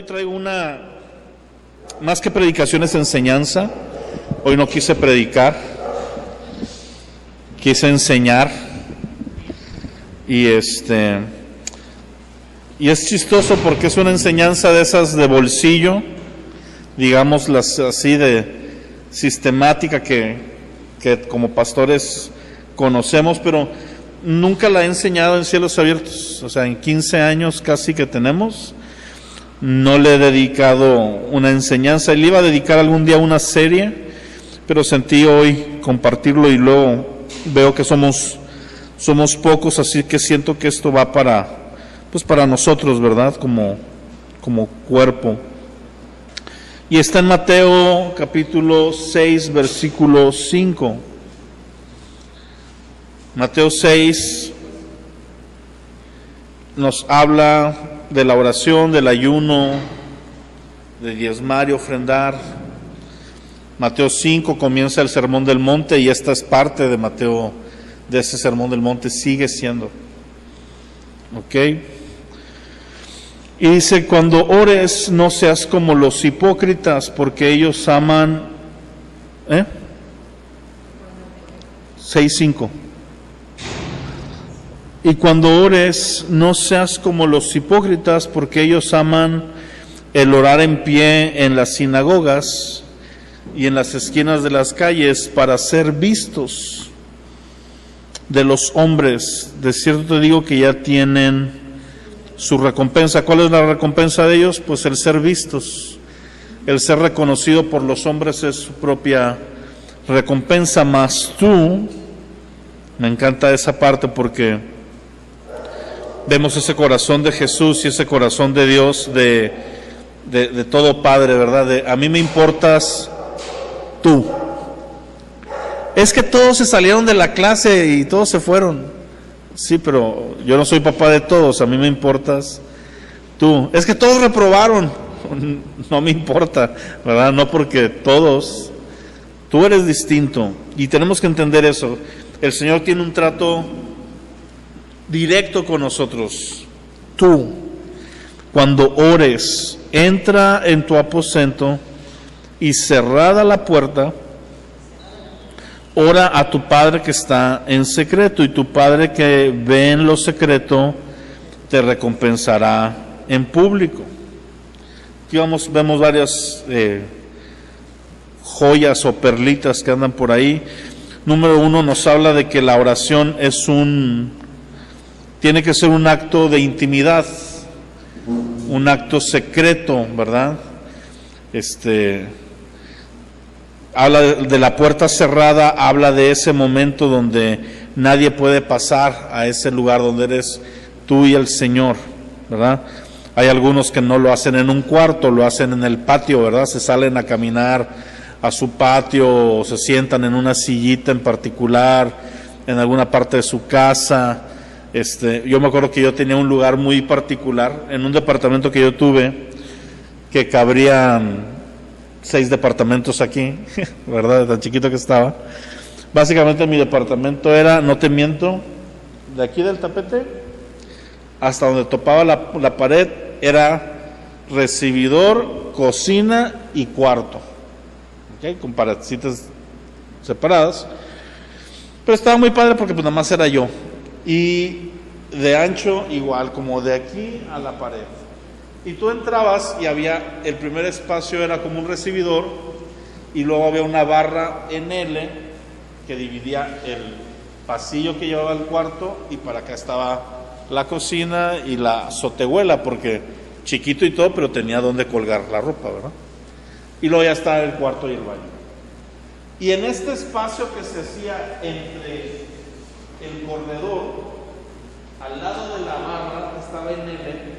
hoy traigo más que predicaciones, enseñanza. Hoy no quise predicar, quise enseñar. Y es chistoso porque es una enseñanza de esas de bolsillo, digamos así de sistemática que como pastores conocemos, pero nunca la he enseñado en Cielos Abiertos. O sea, en 15 años casi que tenemos, no le he dedicado una enseñanza. Le iba a dedicar algún día una serie, pero sentí hoy compartirlo y luego veo que somos pocos, así que siento que esto va para nosotros, ¿verdad? Como cuerpo. Y está en Mateo capítulo 6, versículo 5. Mateo 6 nos habla de la oración, del ayuno, de diezmar y ofrendar. Mateo 5 comienza el Sermón del Monte y esta es parte de Mateo, de ese Sermón del Monte, sigue siendo. ¿Ok? Y dice, cuando ores no seas como los hipócritas, porque ellos aman, 6:5. Y cuando ores no seas como los hipócritas, porque ellos aman el orar en pie en las sinagogas y en las esquinas de las calles para ser vistos de los hombres. De cierto te digo que ya tienen su recompensa. ¿Cuál es la recompensa de ellos? Pues el ser vistos, el ser reconocido por los hombres es su propia recompensa. Mas tú, me encanta esa parte porque vemos ese corazón de Jesús y ese corazón de Dios, de todo Padre, ¿verdad? A mí me importas tú. Es que todos se salieron de la clase y todos se fueron. Sí, pero yo no soy papá de todos, a mí me importas tú. Es que todos reprobaron, no me importa, ¿verdad? No, porque todos, tú eres distinto y tenemos que entender eso. El Señor tiene un trato directo con nosotros. Tú, cuando ores, entra en tu aposento y cerrada la puerta, ora a tu Padre que está en secreto, y tu Padre que ve en lo secreto te recompensará en público. Aquí vemos varias joyas o perlitas que andan por ahí. Número 1 nos habla de que la oración tiene que ser un acto de intimidad, un acto secreto, ¿verdad? Habla de la puerta cerrada, habla de ese momento donde nadie puede pasar a ese lugar donde eres tú y el Señor, ¿verdad? Hay algunos que no lo hacen en un cuarto, lo hacen en el patio, ¿verdad? Se salen a caminar a su patio o se sientan en una sillita en particular, en alguna parte de su casa. Yo me acuerdo que yo tenía un lugar muy particular en un departamento que yo tuve, que cabrían 6 departamentos aquí, ¿verdad? Tan chiquito que estaba. Básicamente mi departamento era, no te miento, de aquí del tapete hasta donde topaba la pared, era recibidor, cocina y cuarto, ¿okay? Con paredcitas separadas, pero estaba muy padre porque pues nada más era yo, y de ancho igual, como de aquí a la pared. Y tú entrabas y el primer espacio era como un recibidor y luego había una barra en L que dividía el pasillo que llevaba al cuarto, y para acá estaba la cocina y la azotehuela, porque chiquito y todo, pero tenía donde colgar la ropa, ¿verdad? Y luego ya estaba el cuarto y el baño. Y en este espacio que se hacía entre el corredor, al lado de la barra estaba en L.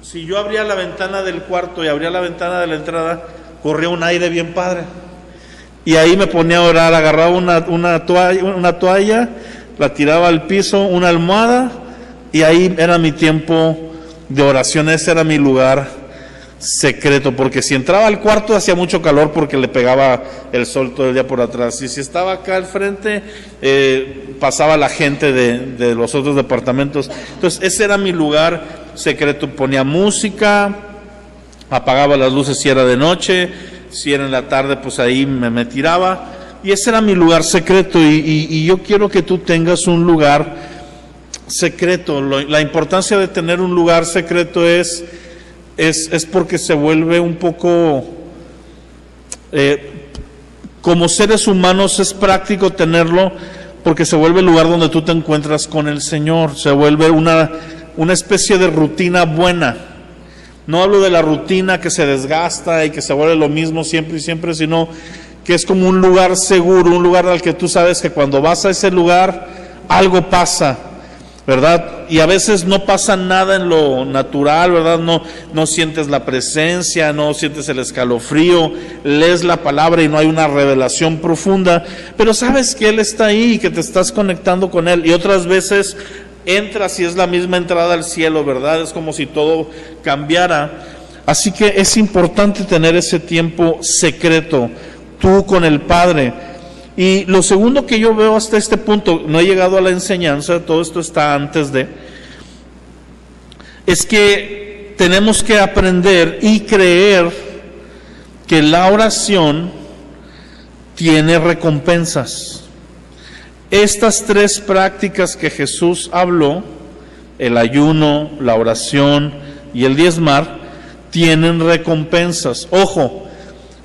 Si yo abría la ventana del cuarto y abría la ventana de la entrada, corría un aire bien padre. Y ahí me ponía a orar, agarraba una toalla, la tiraba al piso, una almohada, y ahí era mi tiempo de oración. Ese era mi lugar secreto, porque si entraba al cuarto hacía mucho calor porque le pegaba el sol todo el día por atrás, y si estaba acá al frente pasaba la gente de los otros departamentos. Entonces ese era mi lugar secreto. Ponía música, apagaba las luces si era de noche, si era en la tarde, pues ahí me tiraba, y ese era mi lugar secreto, y yo quiero que tú tengas un lugar secreto. La importancia de tener un lugar secreto es porque se vuelve un poco, como seres humanos es práctico tenerlo, porque se vuelve el lugar donde tú te encuentras con el Señor, se vuelve una especie de rutina buena. No hablo de la rutina que se desgasta y que se vuelve lo mismo siempre y siempre, sino que es como un lugar seguro, un lugar al que tú sabes que cuando vas a ese lugar algo pasa, ¿verdad? Y a veces no pasa nada en lo natural, ¿verdad? No sientes la presencia, no sientes el escalofrío, lees la palabra y no hay una revelación profunda, pero sabes que Él está ahí y que te estás conectando con Él. Y otras veces entras y es la misma entrada al cielo, ¿verdad? Es como si todo cambiara. Así que es importante tener ese tiempo secreto, tú con el Padre. Y lo segundo que yo veo hasta este punto, no he llegado a la enseñanza, todo esto está antes de, es que tenemos que aprender y creer que la oración tiene recompensas. Estas tres prácticas que Jesús habló, el ayuno, la oración y el diezmar, tienen recompensas. Ojo,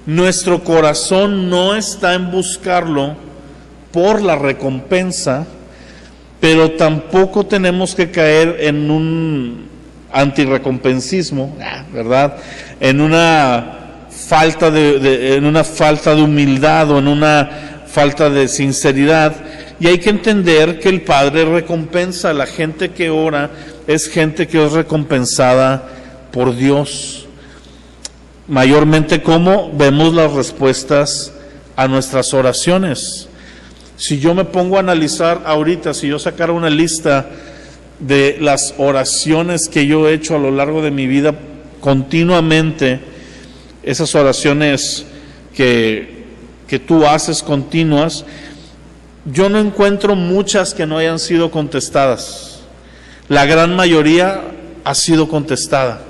nuestro corazón no está en buscarlo por la recompensa, pero tampoco tenemos que caer en un antirrecompensismo, ¿verdad? En una falta de humildad o en una falta de sinceridad. Y hay que entender que el Padre recompensa. La gente que ora es gente que es recompensada por Dios. Mayormente, ¿cómo vemos las respuestas a nuestras oraciones? Si yo me pongo a analizar ahorita, si yo sacara una lista de las oraciones que yo he hecho a lo largo de mi vida continuamente, esas oraciones que tú haces continuas, yo no encuentro muchas que no hayan sido contestadas. La gran mayoría ha sido contestada.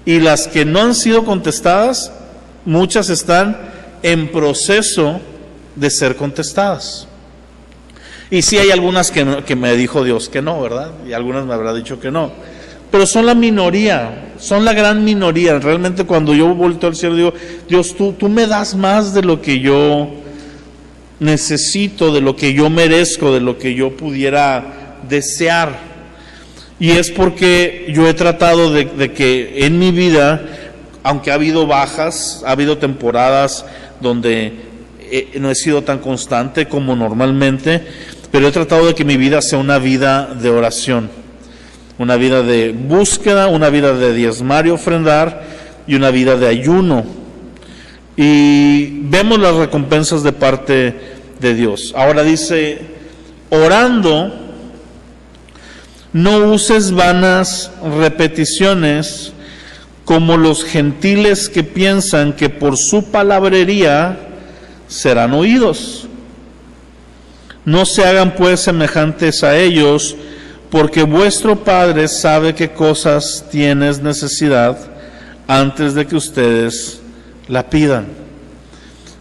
Y las que no han sido contestadas, muchas están en proceso de ser contestadas. Y sí hay algunas que me dijo Dios que no, ¿verdad? Y algunas me habrá dicho que no. Pero son la minoría, son la gran minoría. Realmente cuando yo volteo al cielo digo, Dios, tú me das más de lo que yo necesito, de lo que yo merezco, de lo que yo pudiera desear. Y es porque yo he tratado de que en mi vida, aunque ha habido bajas, ha habido temporadas donde no he sido tan constante como normalmente, pero he tratado de que mi vida sea una vida de oración, una vida de búsqueda, una vida de diezmar y ofrendar y una vida de ayuno. Y vemos las recompensas de parte de Dios. Ahora dice, orando, no uses vanas repeticiones como los gentiles que piensan que por su palabrería serán oídos. No se hagan pues semejantes a ellos, porque vuestro Padre sabe qué cosas tienes necesidad antes de que ustedes la pidan.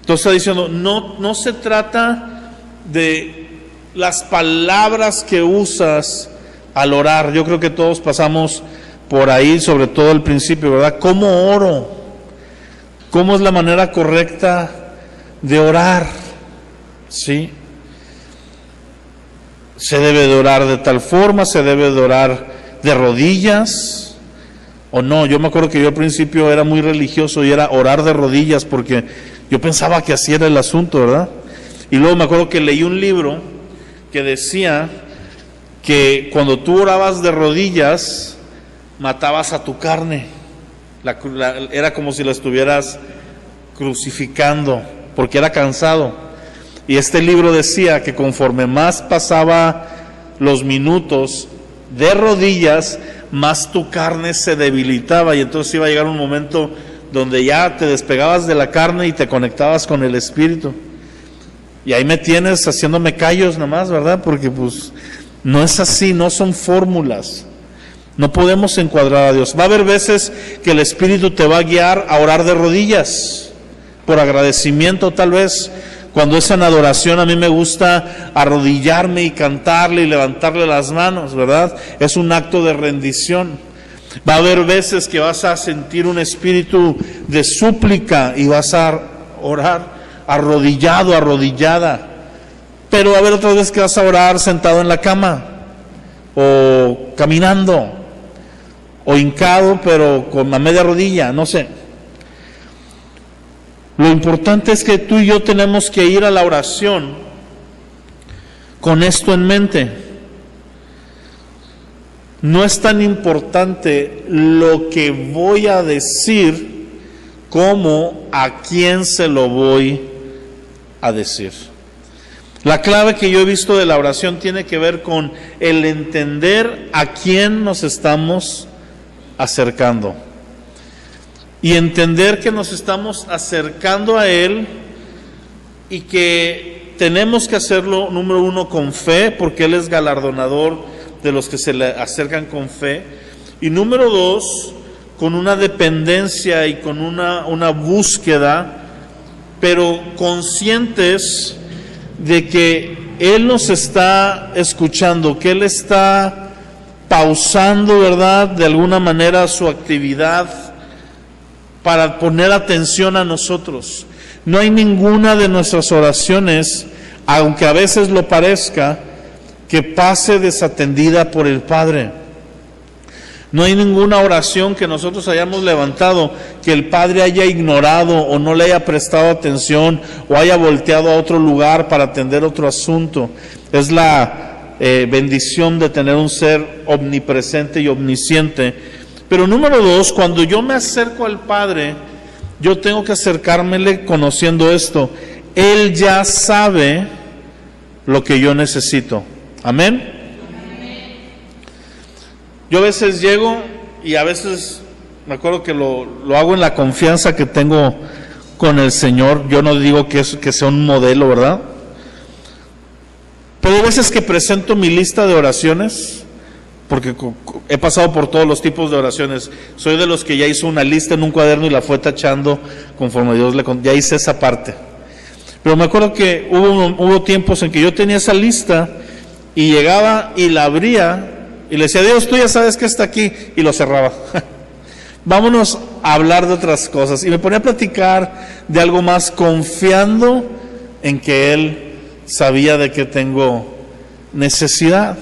Entonces está diciendo, no se trata de las palabras que usas al orar. Yo creo que todos pasamos por ahí, sobre todo al principio, ¿verdad? ¿Cómo oro? ¿Cómo es la manera correcta de orar? ¿Sí? Se debe de orar de tal forma, se debe de orar de rodillas, o no. Yo me acuerdo que yo al principio era muy religioso y era orar de rodillas porque yo pensaba que así era el asunto, ¿verdad? Y luego me acuerdo que leí un libro que decía que cuando tú orabas de rodillas, matabas a tu carne. Era como si la estuvieras crucificando, porque era cansado. Y este libro decía que conforme más pasaba los minutos de rodillas, más tu carne se debilitaba, y entonces iba a llegar un momento donde ya te despegabas de la carne y te conectabas con el Espíritu. Y ahí me tienes haciéndome callos nomás, ¿verdad? Porque pues no es así, no son fórmulas. No podemos encuadrar a Dios. Va a haber veces que el Espíritu te va a guiar a orar de rodillas, por agradecimiento tal vez. Cuando es en adoración, a mí me gusta arrodillarme y cantarle y levantarle las manos, ¿verdad? Es un acto de rendición. Va a haber veces que vas a sentir un espíritu de súplica y vas a orar arrodillado, arrodillada. Pero va a haber otras veces que vas a orar sentado en la cama, o caminando, o hincado, pero con la media rodilla, no sé. Lo importante es que tú y yo tenemos que ir a la oración con esto en mente. No es tan importante lo que voy a decir como a quién se lo voy a decir. La clave que yo he visto de la oración tiene que ver con el entender a quién nos estamos acercando. Y entender que nos estamos acercando a Él y que tenemos que hacerlo, número uno, con fe, porque Él es galardonador de los que se le acercan con fe. Y número dos, con una dependencia y con una búsqueda, pero conscientes de que Él nos está escuchando, que Él está pausando, ¿verdad?, de alguna manera su actividad para poner atención a nosotros. No hay ninguna de nuestras oraciones, aunque a veces lo parezca, que pase desatendida por el Padre. No hay ninguna oración que nosotros hayamos levantado que el Padre haya ignorado o no le haya prestado atención o haya volteado a otro lugar para atender otro asunto. Es la bendición de tener un ser omnipresente y omnisciente. Pero número dos, cuando yo me acerco al Padre, yo tengo que acercármele conociendo esto. Él ya sabe lo que yo necesito. Amén. Yo a veces llego y a veces me acuerdo que lo hago en la confianza que tengo con el Señor. Yo no digo que sea un modelo, ¿verdad? Pero hay veces que presento mi lista de oraciones, porque he pasado por todos los tipos de oraciones. Soy de los que ya hizo una lista en un cuaderno y la fue tachando conforme Dios le contó. Ya hice esa parte. Pero me acuerdo que hubo tiempos en que yo tenía esa lista y llegaba y la abría y le decía, Dios, tú ya sabes que está aquí, y lo cerraba. Vámonos a hablar de otras cosas. Y me ponía a platicar de algo más, confiando en que Él sabía de qué tengo necesidad.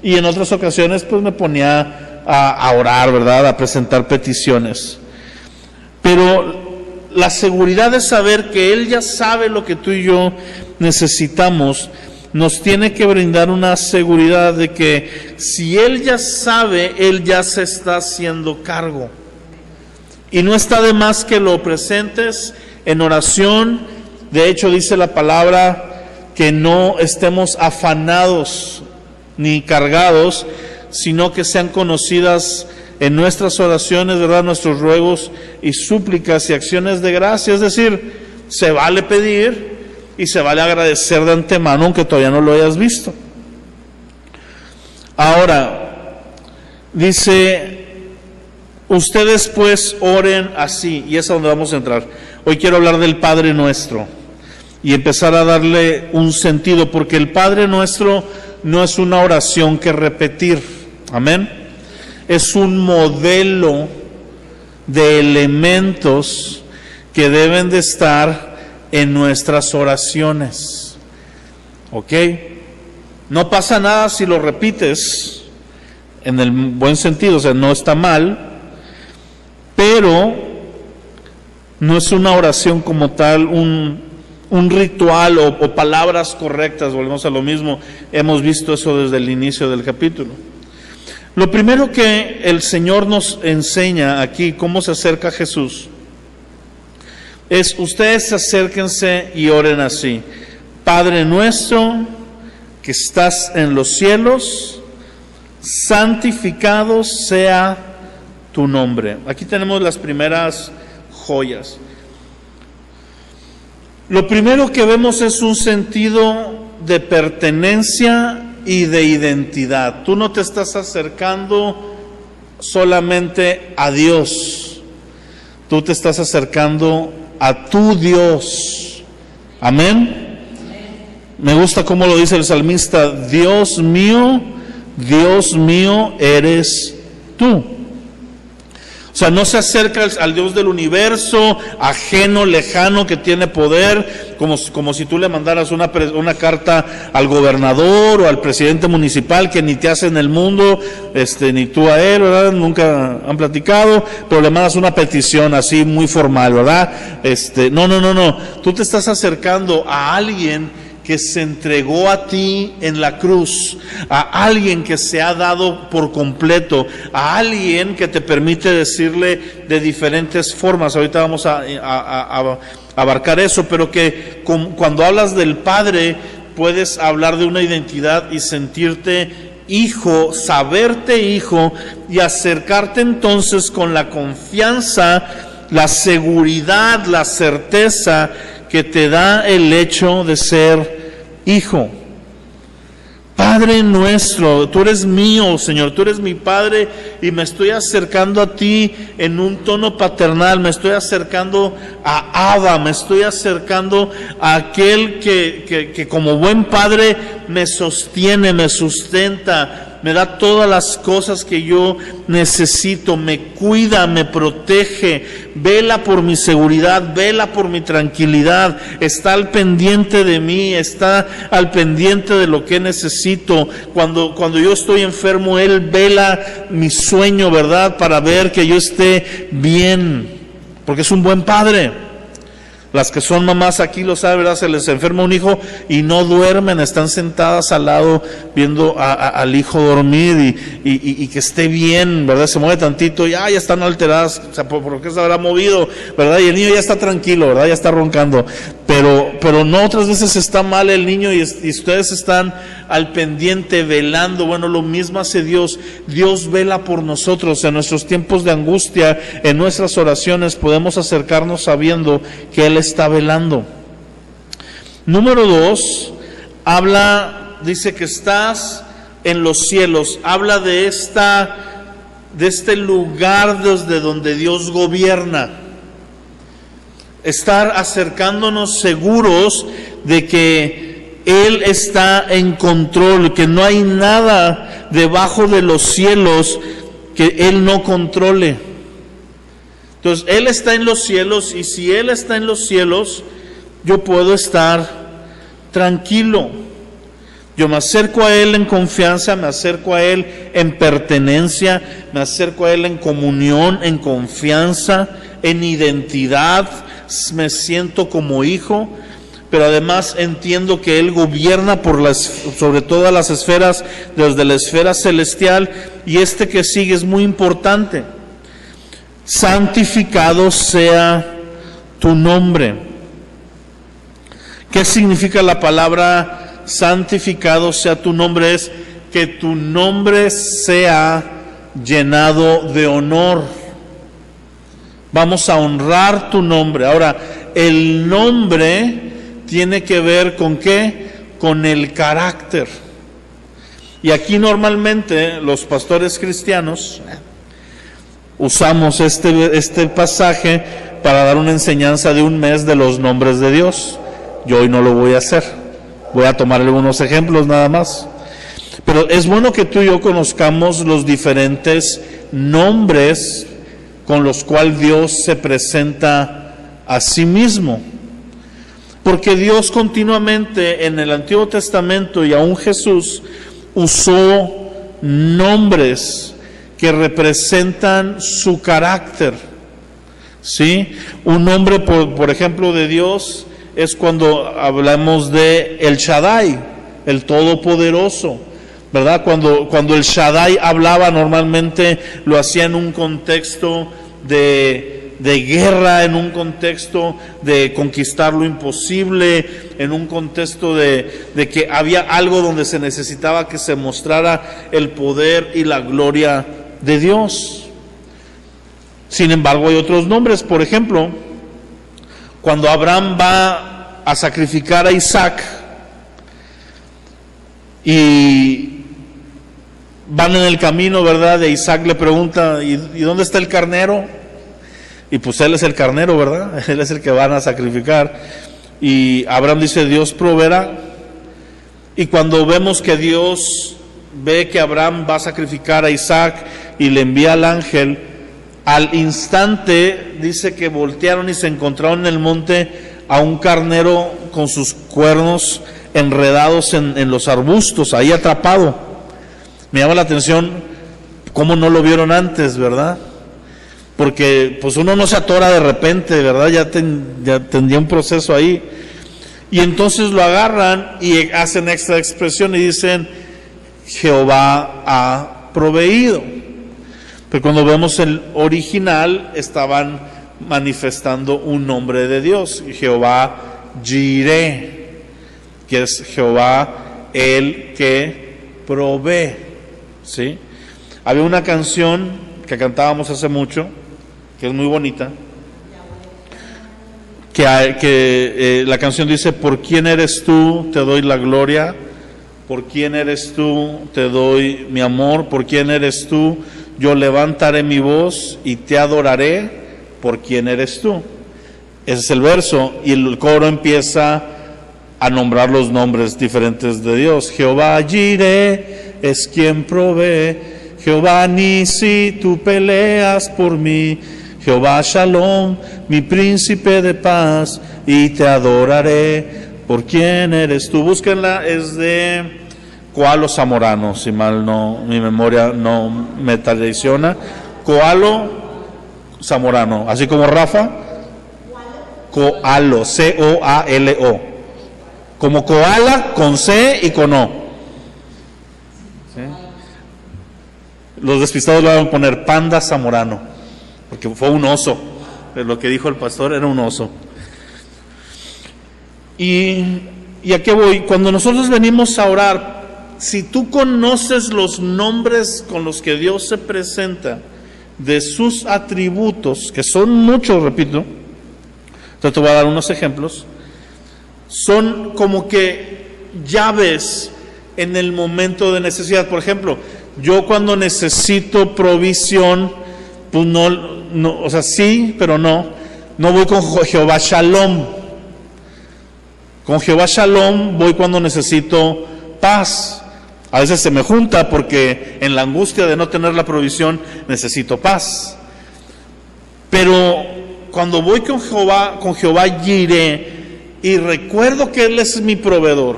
Y en otras ocasiones pues me ponía a orar, ¿verdad?, a presentar peticiones. Pero la seguridad de saber que Él ya sabe lo que tú y yo necesitamos, nos tiene que brindar una seguridad de que si Él ya sabe, Él ya se está haciendo cargo. Y no está de más que lo presentes en oración. De hecho, dice la palabra que no estemos afanados ni cargados, sino que sean conocidas en nuestras oraciones, ¿verdad?, nuestros ruegos y súplicas y acciones de gracia. Es decir, se vale pedir y se vale agradecer de antemano, aunque todavía no lo hayas visto. Ahora, dice, ustedes pues oren así, y es a donde vamos a entrar. Hoy quiero hablar del Padre Nuestro y empezar a darle un sentido, porque el Padre Nuestro no es una oración que repetir, amén. Es un modelo de elementos que deben de estar en nuestras oraciones, ¿ok? No pasa nada si lo repites en el buen sentido, o sea, no está mal, pero no es una oración como tal, un ritual o palabras correctas. Volvemos a lo mismo, hemos visto eso desde el inicio del capítulo. Lo primero que el Señor nos enseña aquí, cómo se acerca a Jesús, es: ustedes acérquense y oren así: Padre nuestro que estás en los cielos, santificado sea tu nombre. Aquí tenemos las primeras joyas. Lo primero que vemos es un sentido de pertenencia y de identidad. Tú no te estás acercando solamente a Dios, tú te estás acercando a tu Dios. Amén. Me gusta cómo lo dice el salmista: Dios mío, eres tú. O sea, no se acerca al Dios del universo, ajeno, lejano, que tiene poder, como si tú le mandaras una carta al gobernador o al presidente municipal, que ni te hace en el mundo, ni tú a él, ¿verdad? Nunca han platicado, pero le mandas una petición así muy formal, ¿verdad? No. Tú te estás acercando a alguien que se entregó a ti en la cruz, a alguien que se ha dado por completo, a alguien que te permite decirle de diferentes formas. Ahorita vamos a abarcar eso, pero que cuando hablas del Padre, puedes hablar de una identidad y sentirte hijo, saberte hijo, y acercarte entonces con la confianza, la seguridad, la certeza que te da el hecho de ser hijo. Padre nuestro, tú eres mío, Señor, tú eres mi Padre, y me estoy acercando a ti en un tono paternal, me estoy acercando a Abba, me estoy acercando a aquel que como buen Padre me sostiene, me sustenta, me da todas las cosas que yo necesito, me cuida, me protege, vela por mi seguridad, vela por mi tranquilidad, está al pendiente de mí, está al pendiente de lo que necesito. Cuando yo estoy enfermo, Él vela mi sueño, ¿verdad? Para ver que yo esté bien, porque es un buen Padre. Las que son mamás aquí lo saben, ¿verdad? Se les enferma un hijo y no duermen, están sentadas al lado viendo al hijo dormir y que esté bien, ¿verdad? Se mueve tantito y ya están alteradas, o sea, ¿por qué se habrá movido, verdad? Y el niño ya está tranquilo, ¿verdad? Ya está roncando, pero no, otras veces está mal el niño y ustedes están al pendiente, velando. Bueno, lo mismo hace Dios. Dios vela por nosotros en nuestros tiempos de angustia, en nuestras oraciones podemos acercarnos sabiendo que Él está velando. Número 2, dice que estás en los cielos, habla de este lugar desde donde Dios gobierna. Estar acercándonos seguros de que Él está en control, que no hay nada debajo de los cielos que Él no controle. Entonces, Él está en los cielos, y si Él está en los cielos, yo puedo estar tranquilo. Yo me acerco a Él en confianza, me acerco a Él en pertenencia, me acerco a Él en comunión, en confianza, en identidad, me siento como hijo, pero además entiendo que Él gobierna sobre todas las esferas, desde la esfera celestial, y que sigue es muy importante. Santificado sea tu nombre. ¿Qué significa la palabra santificado sea tu nombre? Es que tu nombre sea llenado de honor. Vamos a honrar tu nombre. Ahora, el nombre tiene que ver ¿con qué? Con el carácter. Y aquí normalmente los pastores cristianos usamos este pasaje para dar una enseñanza de un mes de los nombres de Dios. Yo hoy no lo voy a hacer. Voy a tomar algunos ejemplos nada más. Pero es bueno que tú y yo conozcamos los diferentes nombres con los cuales Dios se presenta a sí mismo. Porque Dios continuamente en el Antiguo Testamento y aún Jesús usó nombres que representan su carácter, ¿sí? Un nombre, por ejemplo, de Dios es cuando hablamos de El Shaddai, el Todopoderoso, ¿verdad? Cuando el Shaddai hablaba, normalmente lo hacía en un contexto de guerra, en un contexto de conquistar lo imposible, en un contexto de que había algo donde se necesitaba que se mostrara el poder y la gloria de Dios. Sin embargo, hay otros nombres. Por ejemplo, cuando Abraham va a sacrificar a Isaac y van en el camino, ¿verdad? E Isaac le pregunta, ¿y dónde está el carnero? Y pues él es el carnero, ¿verdad? Él es el que van a sacrificar. Y Abraham dice, Dios proveerá. Y cuando vemos que Dios ve que Abraham va a sacrificar a Isaac y le envía al ángel, al instante dice que voltearon y se encontraron en el monte a un carnero con sus cuernos enredados en los arbustos, ahí atrapado. Me llama la atención cómo no lo vieron antes, ¿verdad? Porque pues uno no se atora de repente, ¿verdad? Ya tendría un proceso ahí. Y entonces lo agarran y hacen extra expresión y dicen, Jehová ha proveído. Pero cuando vemos el original, estaban manifestando un nombre de Dios, Jehová Jireh, que es Jehová el que provee, ¿sí? Había una canción que cantábamos hace mucho, que es muy bonita, que la canción dice, por quién eres tú, te doy la gloria, por quién eres tú, te doy mi amor, por quién eres tú, yo levantaré mi voz y te adoraré, por quién eres tú. Ese es el verso, y el coro empieza a nombrar los nombres diferentes de Dios. Jehová Jireh es quien provee, Jehová Nisi, tú peleas por mí, Jehová Shalom, mi príncipe de paz, y te adoraré, por quién eres tú. Búsquenla, es de Koalo Zamorano, si mal no, mi memoria no me traiciona. Koalo Zamorano, así como Rafa, Koalo, C-O-A-L-O, como koala, con C y con O. ¿Sí? Los despistados le van a poner Panda Zamorano, porque fue un oso, pero lo que dijo el pastor era un oso. ¿Y a qué voy? Cuando nosotros venimos a orar, si tú conoces los nombres con los que Dios se presenta, de sus atributos, que son muchos, repito, entonces te voy a dar unos ejemplos, son como que llaves en el momento de necesidad. Por ejemplo, yo cuando necesito provisión, pues no, o sea, sí, pero no voy con Jehová Shalom. Con Jehová Shalom voy cuando necesito paz. A veces se me junta porque en la angustia de no tener la provisión necesito paz. Pero cuando voy con Jehová Jireh y recuerdo que Él es mi proveedor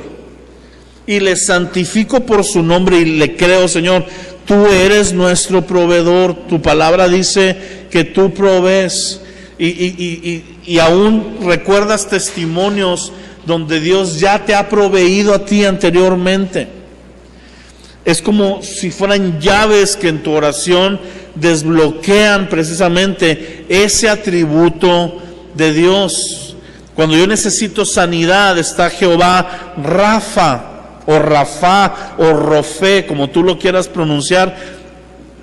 y le santifico por su nombre y le creo, Señor, tú eres nuestro proveedor, tu palabra dice que tú provees, y aún recuerdas testimonios donde Dios ya te ha proveído a ti anteriormente. Es como si fueran llaves que en tu oración desbloquean precisamente ese atributo de Dios. Cuando yo necesito sanidad, está Jehová Rafa, o Rafá, o Rofé, como tú lo quieras pronunciar,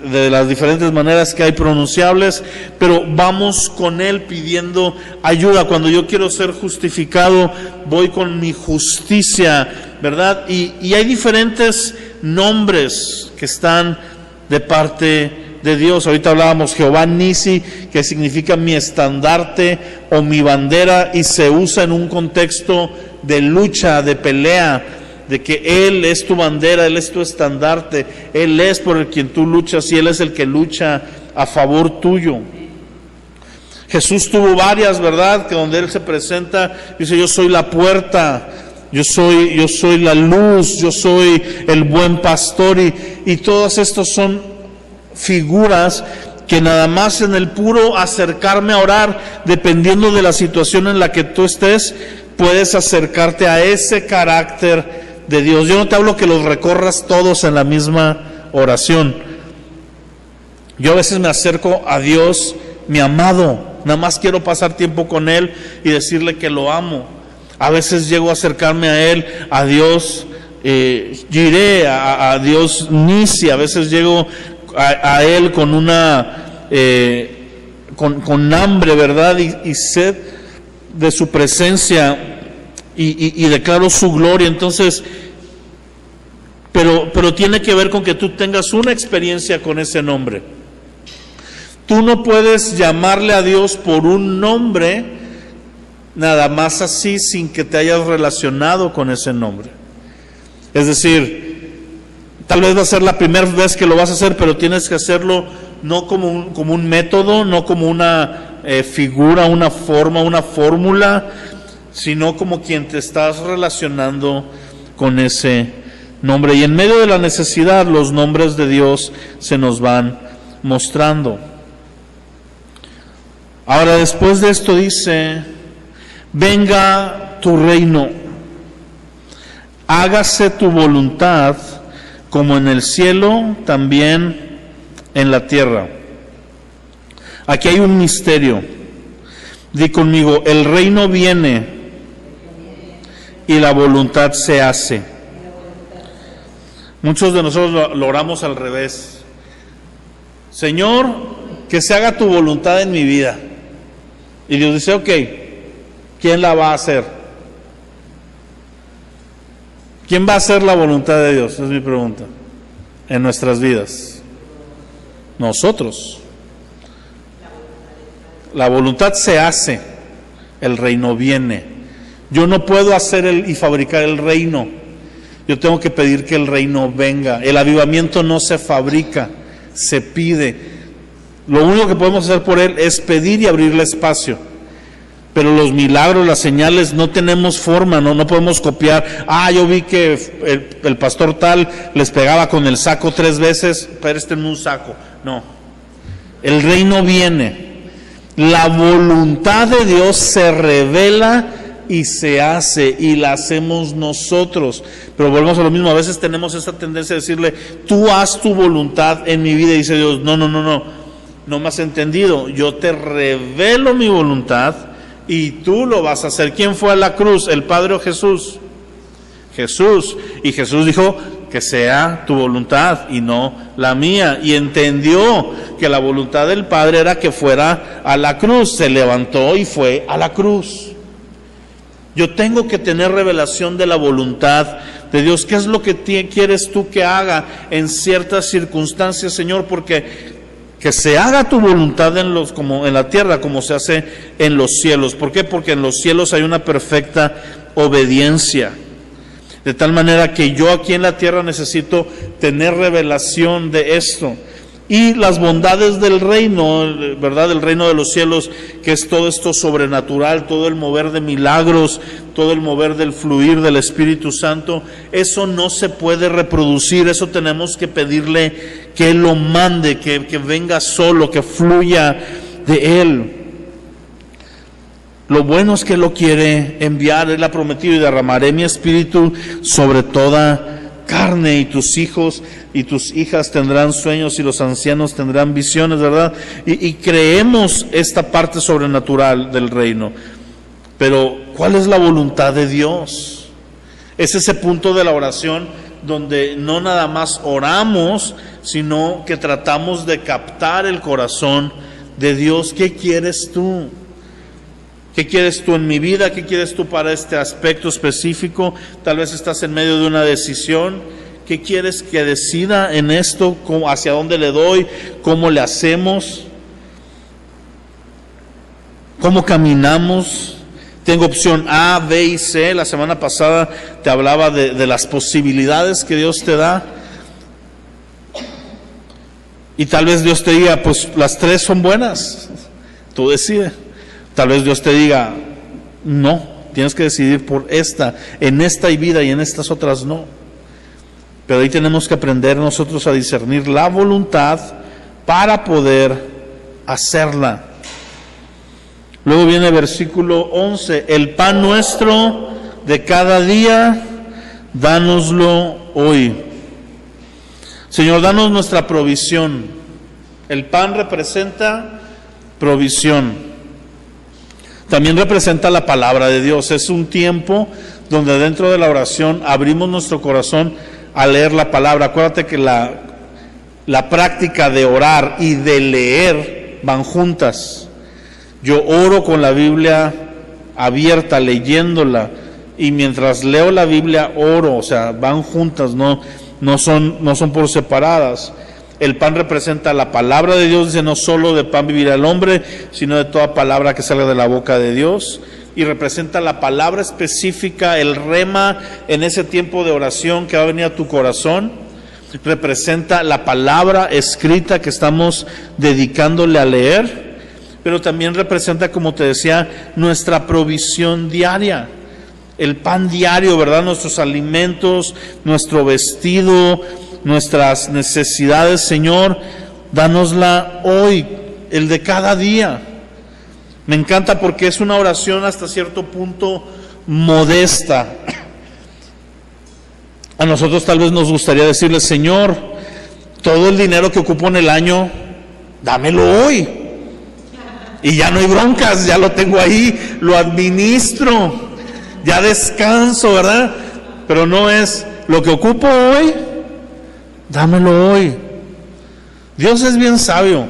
de las diferentes maneras que hay pronunciables, pero vamos con Él pidiendo ayuda. Cuando yo quiero ser justificado, voy con mi justicia, ¿verdad? Y hay diferentes nombres que están de parte de Dios. Ahorita hablábamos Jehová Nisi, que significa mi estandarte o mi bandera, y se usa en un contexto de lucha, de pelea, de que Él es tu bandera, Él es tu estandarte, Él es por el quien tú luchas y Él es el que lucha a favor tuyo. Jesús tuvo varias, ¿verdad? Que donde Él se presenta, dice, yo soy la puerta, yo soy la luz, yo soy el buen pastor, y todas estas son figuras que nada más en el puro acercarme a orar, dependiendo de la situación en la que tú estés, puedes acercarte a ese carácter de Dios. Yo no te hablo que los recorras todos en la misma oración. Yo a veces me acerco a Dios, mi amado, nada más quiero pasar tiempo con Él y decirle que lo amo. A veces llego a acercarme a Él, a Dios Jireh, a Dios Nisi. A veces llego a Él con una con hambre, ¿verdad? Y sed de su presencia, y declaro su gloria. Entonces, pero tiene que ver con que tú tengas una experiencia con ese nombre. Tú no puedes llamarle a Dios por un nombre nada más así sin que te hayas relacionado con ese nombre. Es decir, tal vez va a ser la primera vez que lo vas a hacer, pero tienes que hacerlo no como un método, no como una figura, una forma, una fórmula, sino como quien te estás relacionando con ese nombre. Y en medio de la necesidad, los nombres de Dios se nos van mostrando. Ahora, después de esto dice: venga tu reino, hágase tu voluntad, como en el cielo, también en la tierra. Aquí hay un misterio. Di conmigo: el reino viene y la voluntad se hace. Muchos de nosotros lo oramos al revés. Señor, que se haga tu voluntad en mi vida. Y Dios dice: ok, ¿quién la va a hacer? ¿Quién va a hacer la voluntad de Dios? Es mi pregunta. En nuestras vidas. Nosotros. La voluntad se hace, el reino viene. Yo no puedo hacer y fabricar el reino. Yo tengo que pedir que el reino venga. El avivamiento no se fabrica, se pide. Lo único que podemos hacer por él es pedir y abrirle espacio. Pero los milagros, las señales, no tenemos forma, no podemos copiar. Yo vi que el pastor tal les pegaba con el saco 3 veces, préstenme un saco. No. El reino viene. La voluntad de Dios se revela y se hace, y la hacemos nosotros. Pero volvemos a lo mismo, a veces tenemos esta tendencia de decirle: tú haz tu voluntad en mi vida, y dice Dios: no me has entendido, yo te revelo mi voluntad y tú lo vas a hacer. ¿Quién fue a la cruz? ¿El Padre o Jesús? Jesús. Y Jesús dijo: que sea tu voluntad y no la mía. Y entendió que la voluntad del Padre era que fuera a la cruz. Se levantó y fue a la cruz. Yo tengo que tener revelación de la voluntad de Dios. ¿Qué es lo que quieres tú que haga en ciertas circunstancias, Señor? Porque que se haga tu voluntad como en la tierra, como se hace en los cielos. ¿Por qué? Porque en los cielos hay una perfecta obediencia. De tal manera que yo aquí en la tierra necesito tener revelación de esto. Y las bondades del reino, ¿verdad? El reino de los cielos, que es todo esto sobrenatural, todo el mover de milagros, todo el mover del fluir del Espíritu Santo, eso no se puede reproducir, eso tenemos que pedirle que Él lo mande, que venga solo, que fluya de Él. Lo bueno es que Él lo quiere enviar. Él ha prometido: y derramaré mi espíritu sobre toda carne, y tus hijos y tus hijas tendrán sueños, y los ancianos tendrán visiones, ¿verdad? Y creemos esta parte sobrenatural del reino. Pero ¿cuál es la voluntad de Dios? Es ese punto de la oración donde no nada más oramos, sino que tratamos de captar el corazón de Dios. ¿Qué quieres tú? ¿Qué quieres tú en mi vida? ¿Qué quieres tú para este aspecto específico? Tal vez estás en medio de una decisión. ¿Qué quieres que decida en esto? ¿Hacia dónde le doy? ¿Cómo le hacemos? ¿Cómo caminamos? Tengo opción A, B y C. La semana pasada te hablaba de las posibilidades que Dios te da. Y tal vez Dios te diga: pues las 3 son buenas. Tú decides. Tal vez Dios te diga: no, tienes que decidir por esta. En esta hay vida y en estas otras no. Pero ahí tenemos que aprender nosotros a discernir la voluntad para poder hacerla. Luego viene versículo 11: el pan nuestro de cada día, dánoslo hoy. Señor, danos nuestra provisión. El pan representa provisión. También representa la palabra de Dios. Es un tiempo donde dentro de la oración abrimos nuestro corazón a leer la palabra. Acuérdate que la práctica de orar y de leer van juntas. Yo oro con la Biblia abierta, leyéndola, y mientras leo la Biblia oro, o sea, van juntas, no no son por separadas. El pan representa la palabra de Dios, dice, no solo de pan vivirá el hombre, sino de toda palabra que salga de la boca de Dios. Y representa la palabra específica, el rema en ese tiempo de oración que va a venir a tu corazón. Representa la palabra escrita que estamos dedicándole a leer, pero también representa, como te decía, nuestra provisión diaria. El pan diario, ¿verdad? Nuestros alimentos, nuestro vestido, nuestras necesidades, Señor, dánosla hoy, el de cada día. Me encanta porque es una oración hasta cierto punto modesta. A nosotros tal vez nos gustaría decirle, Señor, todo el dinero que ocupo en el año, dámelo hoy. Y ya no hay broncas, ya lo tengo ahí, lo administro, ya descanso, ¿verdad? Pero no es lo que ocupo hoy, dámelo hoy. Dios es bien sabio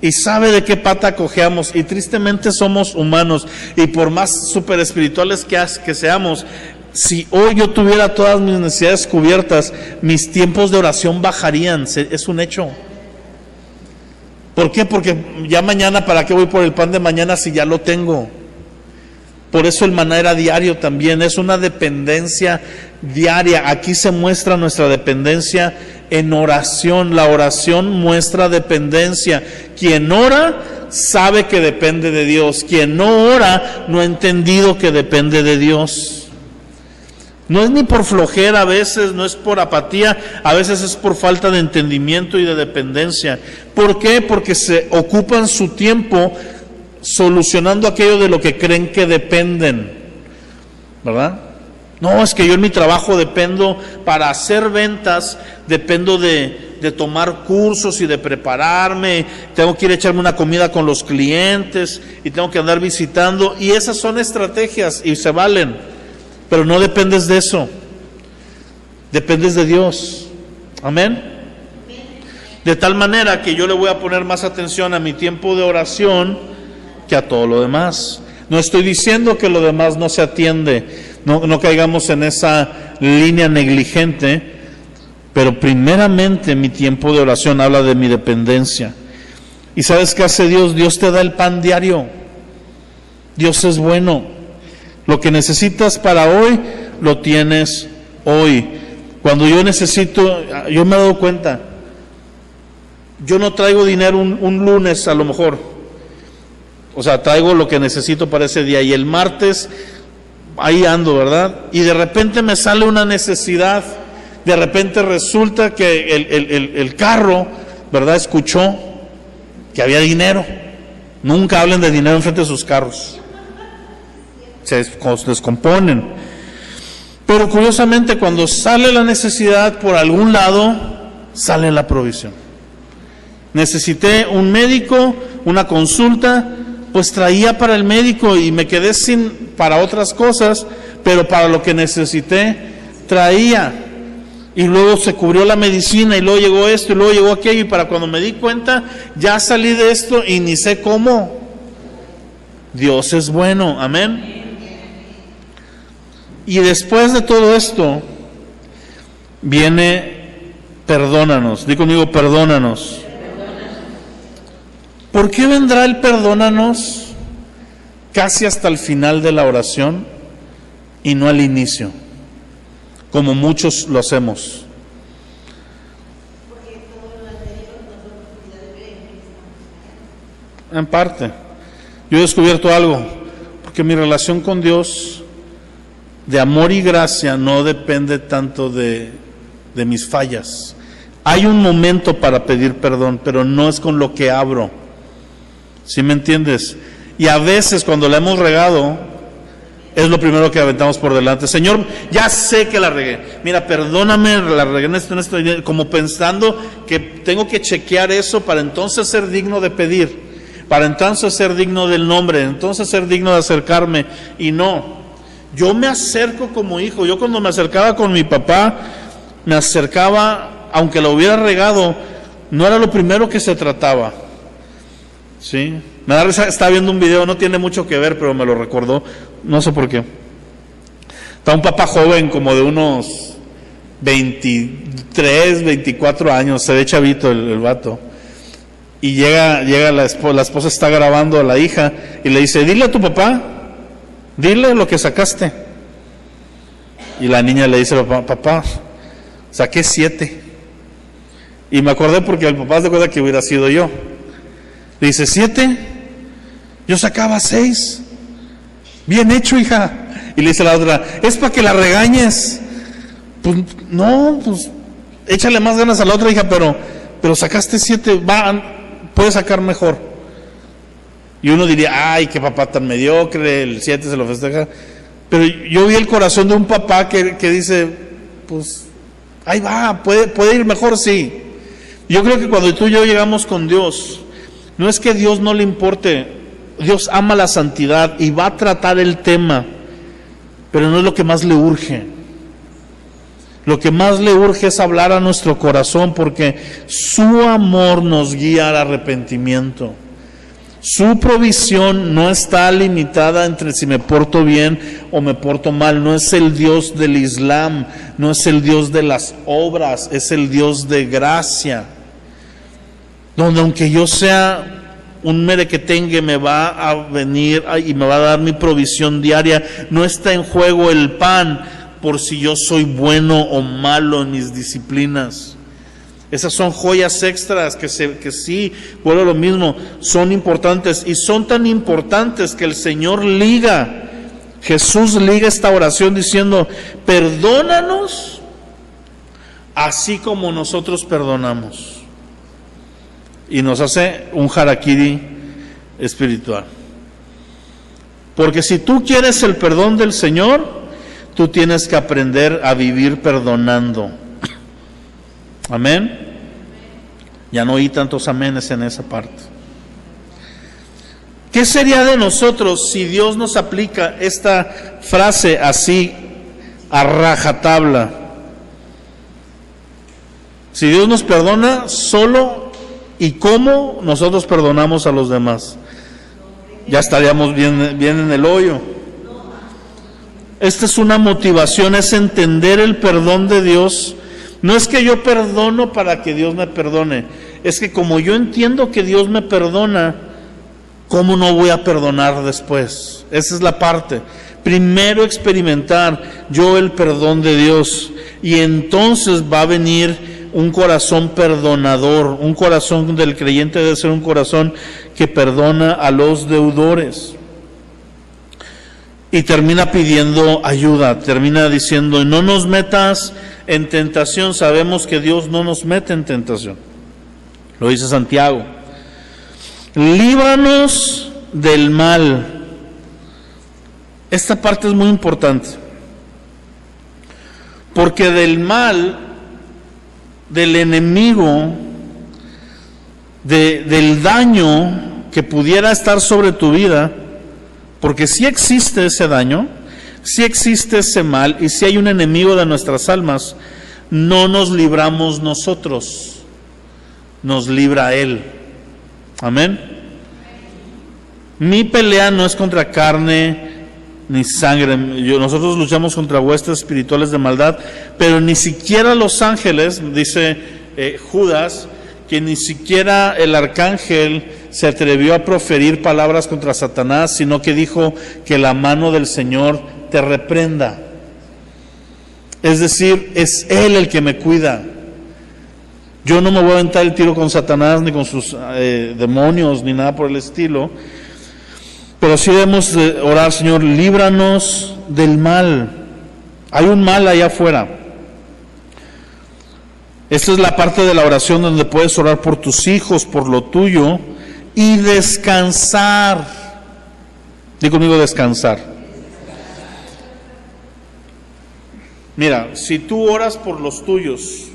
y sabe de qué pata cojeamos, y tristemente somos humanos, y por más super espirituales que seamos, si hoy yo tuviera todas mis necesidades cubiertas, mis tiempos de oración bajarían, es un hecho. ¿Por qué? Porque ya mañana, ¿para qué voy por el pan de mañana si ya lo tengo? Por eso el maná era diario también, es una dependencia diaria. Aquí se muestra nuestra dependencia en oración. La oración muestra dependencia. Quien ora sabe que depende de Dios. Quien no ora no ha entendido que depende de Dios. No es ni por flojera a veces, no es por apatía, a veces es por falta de entendimiento y de dependencia. ¿Por qué? Porque se ocupan su tiempo solucionando aquello de lo que creen que dependen, ¿verdad? No, es que yo en mi trabajo dependo, para hacer ventas, dependo de tomar cursos y de prepararme, tengo que ir a echarme una comida con los clientes y tengo que andar visitando, y esas son estrategias y se valen. Pero no dependes de eso, dependes de Dios. Amén. De tal manera que yo le voy a poner más atención a mi tiempo de oración que a todo lo demás. No estoy diciendo que lo demás no se atiende, no caigamos en esa línea negligente, pero primeramente mi tiempo de oración habla de mi dependencia. ¿Y sabes qué hace Dios? Dios te da el pan diario. Dios es bueno. Lo que necesitas para hoy, lo tienes hoy. Cuando yo necesito, yo me he dado cuenta, yo no traigo dinero un lunes a lo mejor. O sea, traigo lo que necesito para ese día. Y el martes, ahí ando, ¿verdad? Y de repente me sale una necesidad. De repente resulta que el carro, ¿verdad? Escuchó que había dinero. Nunca hablen de dinero enfrente de sus carros. Se descomponen. Pero curiosamente, cuando sale la necesidad por algún lado, sale la provisión. Necesité un médico, una consulta, pues traía para el médico y me quedé sin para otras cosas, pero para lo que necesité traía. Y luego se cubrió la medicina, y luego llegó esto, y luego llegó aquello, y para cuando me di cuenta, ya salí de esto y ni sé cómo. Dios es bueno, amén. Y después de todo esto, viene perdónanos. Di conmigo, perdónanos. ¿Por qué vendrá el perdónanos casi hasta el final de la oración y no al inicio, como muchos lo hacemos? En parte. Yo he descubierto algo, porque mi relación con Dios de amor y gracia no depende tanto de mis fallas. Hay un momento para pedir perdón, pero no es con lo que abro. ¿Sí me entiendes? Y a veces cuando la hemos regado, es lo primero que aventamos por delante. Señor, ya sé que la regué. Mira, perdóname, la regué en esto, como pensando que tengo que chequear eso para entonces ser digno de pedir, para entonces ser digno del nombre, entonces ser digno de acercarme. Y no. Yo me acerco como hijo. Yo cuando me acercaba con mi papá, me acercaba, aunque lo hubiera regado, no era lo primero que se trataba. ¿Sí? Me da risa, estaba viendo un video, no tiene mucho que ver, pero me lo recordó, no sé por qué. Está un papá joven, como de unos 23, 24 años, se ve chavito el vato. Y llega la esposa está grabando a la hija y le dice, dile a tu papá, dile lo que sacaste. Y la niña le dice, papá, saqué 7. Y me acordé porque el papá se acuerda que hubiera sido yo. Le dice, 7, yo sacaba 6. Bien hecho, hija. Y le dice la otra, es para que la regañes. Pues no, pues échale más ganas a la otra hija, pero sacaste 7, puedes sacar mejor. Y uno diría, ay, qué papá tan mediocre, el 7 se lo festeja. Pero yo vi el corazón de un papá que dice, pues ahí va, puede ir mejor, sí. Yo creo que cuando tú y yo llegamos con Dios, no es que Dios no le importe, Dios ama la santidad y va a tratar el tema, pero no es lo que más le urge. Lo que más le urge es hablar a nuestro corazón, porque su amor nos guía al arrepentimiento. Su provisión no está limitada entre si me porto bien o me porto mal. No es el Dios del Islam, no es el Dios de las obras, es el Dios de gracia. Donde aunque yo sea un merequetengue, me va a venir y me va a dar mi provisión diaria. No está en juego el pan por si yo soy bueno o malo en mis disciplinas. Esas son joyas extras que sí, vuelvo a lo mismo, son importantes, y son tan importantes que el Señor Jesús liga esta oración diciendo, perdónanos así como nosotros perdonamos. Y nos hace un harakiri espiritual. Porque si tú quieres el perdón del Señor, tú tienes que aprender a vivir perdonando. Amén. Ya no oí tantos amenes en esa parte. ¿Qué sería de nosotros si Dios nos aplica esta frase así a rajatabla? Si Dios nos perdona solo y cómo nosotros perdonamos a los demás, ya estaríamos bien en el hoyo. Esta es una motivación, es entender el perdón de Dios. No es que yo perdono para que Dios me perdone, es que como yo entiendo que Dios me perdona, ¿cómo no voy a perdonar después? Esa es la parte. Primero experimentar yo el perdón de Dios, y entonces va a venir un corazón perdonador. Un corazón del creyente debe ser un corazón que perdona a los deudores. Y termina pidiendo ayuda, termina diciendo, no nos metas en tentación. Sabemos que Dios no nos mete en tentación, lo dice Santiago. Líbranos del mal. Esta parte es muy importante, porque del mal, del enemigo, del daño que pudiera estar sobre tu vida, porque sí existe ese daño, sí existe ese mal, y si hay un enemigo de nuestras almas, no nos libramos nosotros, nos libra Él. Amén. Mi pelea no es contra carne ni sangre. Nosotros luchamos contra huestes espirituales de maldad, pero ni siquiera los ángeles, dice Judas, que ni siquiera el arcángel se atrevió a proferir palabras contra Satanás, sino que dijo que la mano del Señor te reprenda. Es decir, es Él el que me cuida. Yo no me voy a aventar el tiro con Satanás, ni con sus demonios, ni nada por el estilo, pero sí debemos orar, Señor, líbranos del mal. Hay un mal allá afuera. Esta es la parte de la oración donde puedes orar por tus hijos, por lo tuyo, y descansar. Di conmigo, descansar. Mira, si tú oras por los tuyos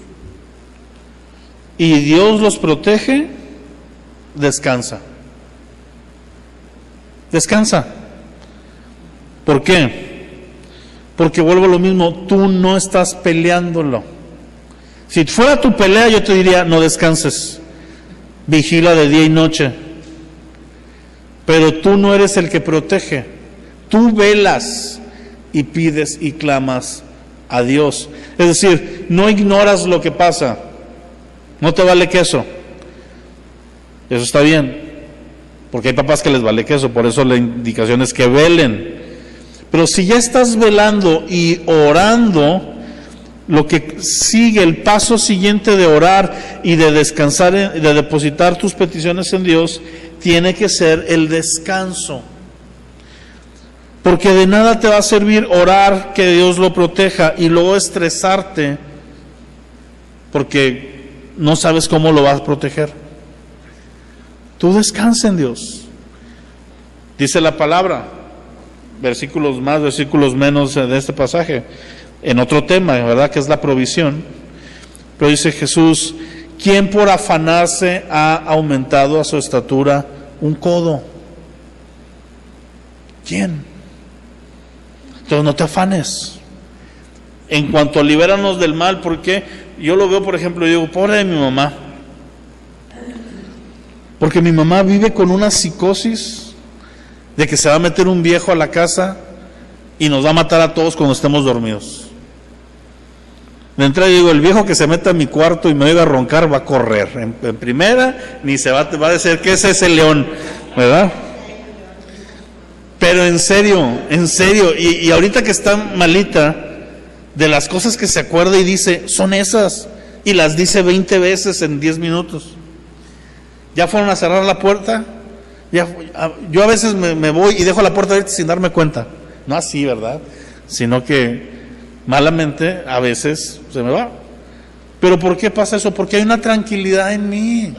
y Dios los protege, descansa. Descansa. ¿Por qué? Porque vuelvo a lo mismo, tú no estás peleándolo. Si fuera tu pelea, yo te diría, no descanses, vigila de día y noche. Pero tú no eres el que protege, tú velas y pides y clamas a Dios. Es decir, no ignoras lo que pasa, no te vale queso. Eso está bien, porque hay papás que les vale queso, por eso la indicación es que velen. Pero si ya estás velando y orando, lo que sigue, el paso siguiente de orar y de descansar, de depositar tus peticiones en Dios, tiene que ser el descanso. Porque de nada te va a servir orar que Dios lo proteja y luego estresarte porque no sabes cómo lo vas a proteger. Tú descansa en Dios. Dice la palabra, versículos más, versículos menos de este pasaje, en otro tema, ¿verdad? Que es la provisión. Pero dice Jesús, ¿quién por afanarse ha aumentado a su estatura un codo? ¿Quién? Entonces no te afanes. En cuanto a libéranos del mal, porque yo lo veo, por ejemplo, yo digo, pobre de mi mamá. Porque mi mamá vive con una psicosis de que se va a meter un viejo a la casa y nos va a matar a todos cuando estemos dormidos. De entrada yo digo, el viejo que se meta a mi cuarto y me oiga roncar va a correr. En primera, ni se va a decir, ¿qué es ese león? ¿Verdad? Pero en serio, y ahorita que está malita, de las cosas que se acuerda y dice, son esas, y las dice 20 veces en 10 minutos. ¿Ya fueron a cerrar la puerta? Yo a veces me voy y dejo la puerta abierta sin darme cuenta. No así, ¿verdad? Sino que malamente a veces se me va. ¿Pero por qué pasa eso? Porque hay una tranquilidad en mí.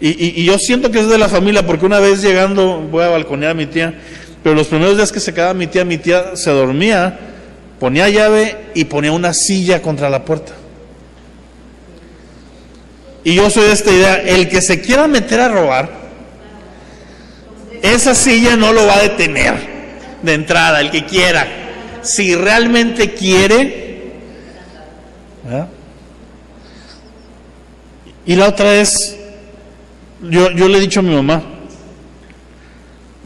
Y yo siento que es de la familia, porque una vez llegando, voy a balconear a mi tía, pero los primeros días que se quedaba mi tía se dormía, ponía llave y ponía una silla contra la puerta. Y yo soy de esta idea, el que se quiera meter a robar, esa silla no lo va a detener de entrada, el que quiera. Si realmente quiere, ¿verdad? Y la otra es, yo le he dicho a mi mamá,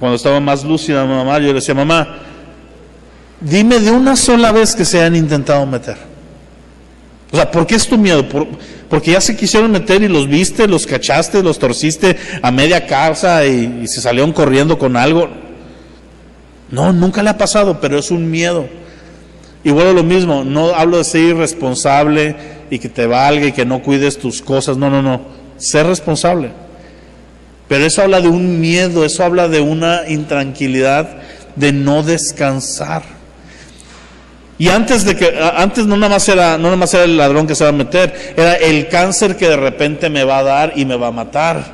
cuando estaba más lúcida mi mamá, yo le decía, mamá, dime de una sola vez que se han intentado meter. O sea, ¿por qué es tu miedo? Porque ya se quisieron meter y los viste, los cachaste, los torciste a media casa y se salieron corriendo con algo. No, nunca le ha pasado, pero es un miedo. Y bueno, lo mismo, no hablo de ser irresponsable y que te valga y que no cuides tus cosas, no, ser responsable. Pero eso habla de un miedo, eso habla de una intranquilidad, de no descansar. Y antes no nada más era el ladrón que se va a meter, era el cáncer que de repente me va a dar y me va a matar,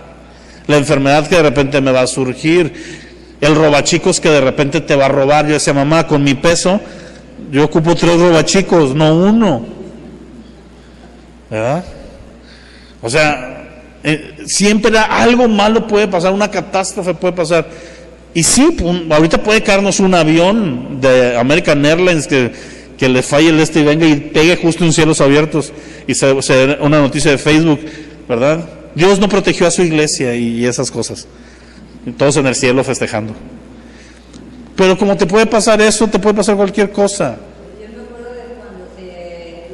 la enfermedad que de repente me va a surgir, el robachicos que de repente te va a robar. Yo decía, mamá, con mi peso yo ocupo 3 robachicos, no 1, ¿verdad? O sea, siempre algo malo puede pasar, una catástrofe puede pasar. Y sí, ahorita puede caernos un avión de American Airlines que le falle el y venga y pegue justo en cielos abiertos y se una noticia de Facebook, ¿verdad? Dios no protegió a su iglesia y esas cosas. Todos en el cielo festejando. Pero como te puede pasar eso, te puede pasar cualquier cosa. Yo me acuerdo de cuando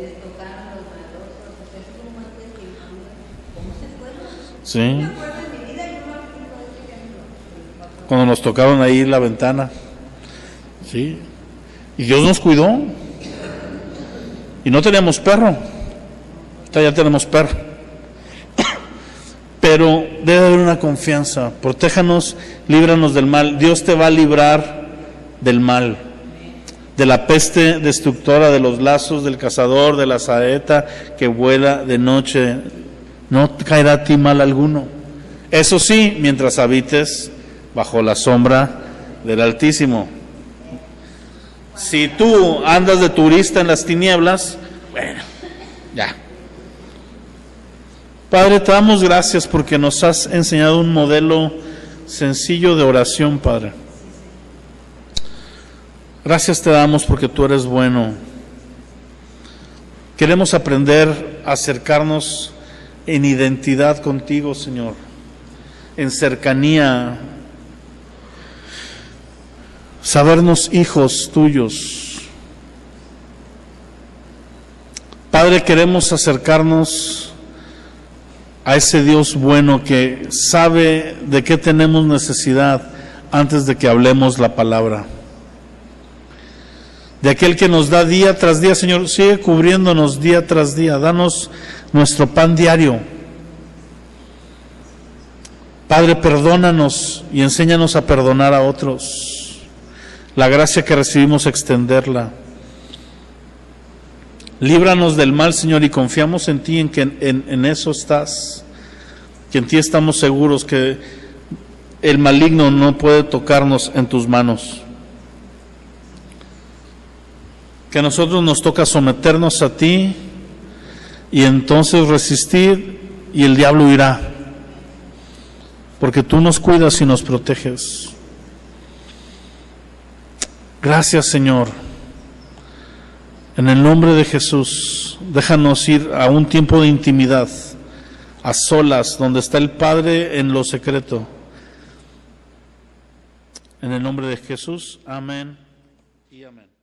les tocaron los maldosos, es como un testimonio, ¿cómo se fueron? Sí. Me acuerdo de mi vida, yo no aplico este ejemplo. Cuando nos tocaron ahí la ventana. Sí. Y Dios nos cuidó. Y no teníamos perro. Ahorita ya tenemos perro. Pero debe haber una confianza. Protéjanos, líbranos del mal. Dios te va a librar del mal, de la peste destructora, de los lazos del cazador, de la saeta que vuela de noche. No caerá a ti mal alguno. Eso sí, mientras habites bajo la sombra del Altísimo. Si tú andas de turista en las tinieblas, bueno, ya. Padre, te damos gracias porque nos has enseñado un modelo sencillo de oración, Padre. Gracias te damos porque tú eres bueno. Queremos aprender a acercarnos en identidad contigo, Señor, en cercanía, sabernos hijos tuyos, Padre, queremos acercarnos a ese Dios bueno que sabe de qué tenemos necesidad antes de que hablemos la palabra. De aquel que nos da día tras día, Señor, sigue cubriéndonos día tras día. Danos nuestro pan diario. Padre, perdónanos y enséñanos a perdonar a otros. La gracia que recibimos, extenderla. Líbranos del mal, Señor, y confiamos en ti, en que en eso estás, que en ti estamos seguros, que el maligno no puede tocarnos en tus manos, que a nosotros nos toca someternos a ti y entonces resistir y el diablo irá, porque tú nos cuidas y nos proteges. Gracias, Señor. En el nombre de Jesús, déjanos ir a un tiempo de intimidad, a solas, donde está el Padre en lo secreto. En el nombre de Jesús, amén y amén.